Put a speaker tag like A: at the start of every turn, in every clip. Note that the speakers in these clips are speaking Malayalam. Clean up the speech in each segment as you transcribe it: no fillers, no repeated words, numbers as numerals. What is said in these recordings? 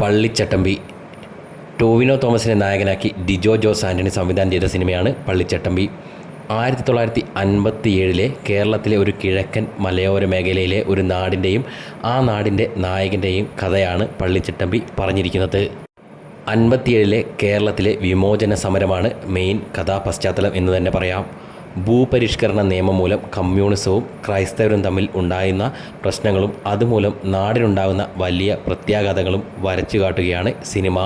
A: പള്ളിച്ചട്ടമ്പി. ടോവിനോ തോമസിനെ നായകനാക്കി ഡിജോ ജോസ് ആൻ്റണി സംവിധാനം ചെയ്ത സിനിമയാണ് പള്ളിച്ചട്ടമ്പി. 1957 കേരളത്തിലെ ഒരു കിഴക്കൻ മലയോര മേഖലയിലെ ഒരു നാടിൻ്റെയും ആ നാടിൻ്റെ നായകൻ്റെയും കഥയാണ് പള്ളിച്ചട്ടമ്പി പറഞ്ഞിരിക്കുന്നത്. 57 കേരളത്തിലെ വിമോചന സമരമാണ് മെയിൻ കഥാപശ്ചാത്തലം എന്ന് തന്നെ പറയാം. ഭൂപരിഷ്കരണ നിയമം മൂലം കമ്മ്യൂണിസവും ക്രൈസ്തവരും തമ്മിൽ ഉണ്ടായിരുന്ന പ്രശ്നങ്ങളും അതുമൂലം നാടിനുണ്ടാകുന്ന വലിയ പ്രത്യാഘാതങ്ങളും വരച്ചു കാട്ടുകയാണ് സിനിമ.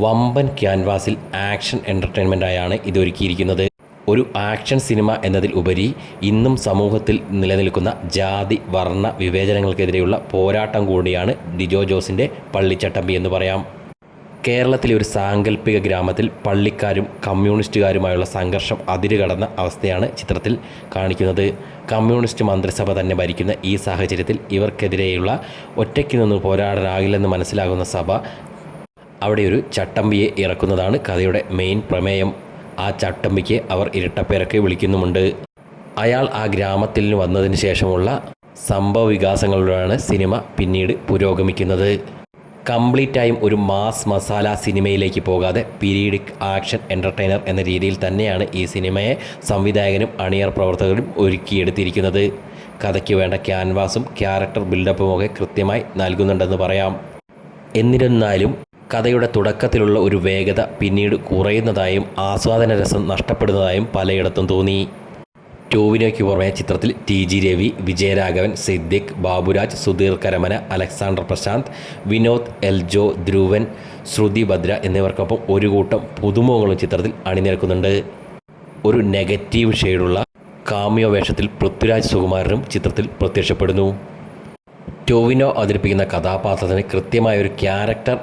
A: വമ്പൻ ക്യാൻവാസിൽ ആക്ഷൻ എൻ്റർടൈൻമെൻറ്റായാണ് ഇതൊരുക്കിയിരിക്കുന്നത്. ഒരു ആക്ഷൻ സിനിമ എന്നതിൽ ഉപരി ഇന്നും സമൂഹത്തിൽ നിലനിൽക്കുന്ന ജാതി വർണ്ണ വിവേചനങ്ങൾക്കെതിരെയുള്ള പോരാട്ടം കൂടിയാണ് ഡിജോ ജോസിൻ്റെ പള്ളിച്ചട്ടമ്പി എന്ന് പറയാം. കേരളത്തിലെ ഒരു സാങ്കല്പിക ഗ്രാമത്തിൽ പള്ളിക്കാരും കമ്മ്യൂണിസ്റ്റുകാരുമായുള്ള സംഘർഷം അതിരുകടന്ന അവസ്ഥയാണ് ചിത്രത്തിൽ കാണിക്കുന്നത്. കമ്മ്യൂണിസ്റ്റ് മന്ത്രിസഭ തന്നെ ഭരിക്കുന്ന ഈ സാഹചര്യത്തിൽ ഇവർക്കെതിരെയുള്ള ഒറ്റയ്ക്ക് നിന്ന് പോരാടാനാകില്ലെന്ന് മനസ്സിലാകുന്ന സഭ അവിടെ ഒരു ചട്ടമ്പിയെ ഇറക്കുന്നതാണ് കഥയുടെ മെയിൻ പ്രമേയം. ആ ചട്ടമ്പിക്ക് അവർ ഇരട്ടപ്പേരൊക്കെ വിളിക്കുന്നുമുണ്ട്. അയാൾ ആ ഗ്രാമത്തിൽ വന്നതിന് ശേഷമുള്ള സംഭവ വികാസങ്ങളിലൂടെയാണ് സിനിമ പിന്നീട് പുരോഗമിക്കുന്നത്. കംപ്ലീറ്റായും ഒരു മാസ് മസാല സിനിമയിലേക്ക് പോകാതെ പീരീഡിക് ആക്ഷൻ എൻ്റർടൈനർ എന്ന രീതിയിൽ തന്നെയാണ് ഈ സിനിമയെ സംവിധായകനും അണിയർ പ്രവർത്തകരും ഒരുക്കിയെടുത്തിരിക്കുന്നത്. കഥയ്ക്ക് വേണ്ട ക്യാൻവാസും ക്യാരക്ടർ ബിൽഡപ്പുമൊക്കെ കൃത്യമായി നൽകുന്നുണ്ടെന്ന് പറയാം. എന്നിരുന്നാലും കഥയുടെ തുടക്കത്തിലുള്ള ഒരു വേഗത പിന്നീട് കുറയുന്നതായും ആസ്വാദന രസം നഷ്ടപ്പെടുന്നതായും പലയിടത്തും തോന്നി. ടോവിനോയ്ക്ക് പുറമെ ചിത്രത്തിൽ TG രവി, വിജയരാഘവൻ, സിദ്ദിഖ്, ബാബുരാജ്, സുധീർ കരമന, അലക്സാണ്ടർ പ്രശാന്ത്, വിനോദ് എൽജോ, ധ്രുവൻ, ശ്രുതി ഭദ്ര എന്നിവർക്കൊപ്പം ഒരു കൂട്ടം പുതുമുഖങ്ങളും ചിത്രത്തിൽ അണിനിരക്കുന്നുണ്ട്. ഒരു നെഗറ്റീവ് ഷെയ്ഡുള്ള കാമിയോ വേഷത്തിൽ പൃഥ്വിരാജ് സുകുമാരനും ചിത്രത്തിൽ പ്രത്യക്ഷപ്പെടുന്നു. ടോവിനോ അവതരിപ്പിക്കുന്ന കഥാപാത്രത്തിന് കൃത്യമായൊരു ക്യാരക്ടർ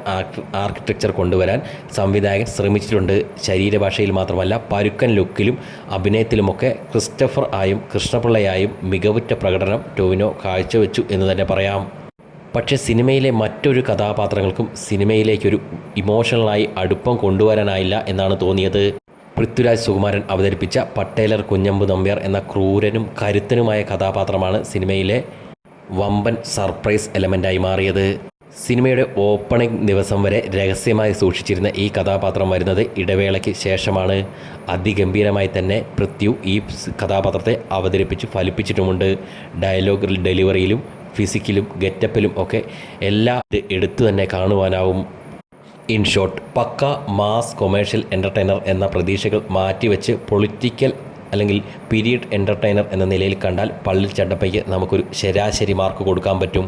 A: ആർക്കിടെക്ചർ കൊണ്ടുവരാൻ സംവിധായകൻ ശ്രമിച്ചിട്ടുണ്ട്. ശരീരഭാഷയിൽ മാത്രമല്ല പരുക്കൻ ലുക്കിലും അഭിനയത്തിലുമൊക്കെ ക്രിസ്റ്റഫർ ആയും കൃഷ്ണപിള്ളയായും മികവുറ്റ പ്രകടനം ടോവിനോ കാഴ്ചവെച്ചു എന്ന് തന്നെ പറയാം. പക്ഷേ സിനിമയിലെ മറ്റൊരു കഥാപാത്രങ്ങൾക്കും സിനിമയിലേക്കൊരു ഇമോഷണലായി അടുപ്പം കൊണ്ടുവരാനായില്ല എന്നാണ് തോന്നിയത്. പൃഥ്വിരാജ് സുകുമാരൻ അവതരിപ്പിച്ച പട്ടേലർ കുഞ്ഞമ്പു നമ്പ്യാർ എന്ന ക്രൂരനും കരുത്തനുമായ കഥാപാത്രമാണ് സിനിമയിലെ വമ്പൻ സർപ്രൈസ് എലമെൻ്റായി മാറിയത്. സിനിമയുടെ ഓപ്പണിംഗ് ദിവസം വരെ രഹസ്യമായി സൂക്ഷിച്ചിരുന്ന ഈ കഥാപാത്രം വരുന്നത് ഇടവേളയ്ക്ക് ശേഷമാണ്. അതിഗംഭീരമായി തന്നെ പൃഥ്വി ഈ കഥാപാത്രത്തെ അവതരിപ്പിച്ച് ഫലിപ്പിച്ചിട്ടുമുണ്ട്. ഡയലോഗ് ഡെലിവറിയിലും ഫിസിക്കലും ഗെറ്റപ്പിലും ഒക്കെ എല്ലാം എടുത്തു തന്നെ കാണുവാനാവും. In short, pakka mass commercial entertainer എന്ന പ്രതീക്ഷകൾ മാറ്റിവെച്ച് പൊളിറ്റിക്കൽ അല്ലെങ്കിൽ പീരീഡ് എൻ്റർടൈനർ എന്ന നിലയിൽ കണ്ടാൽ പള്ളിച്ചട്ടമ്പിക്ക് നമുക്കൊരു ശരാശരി മാർക്ക് കൊടുക്കാൻ പറ്റും.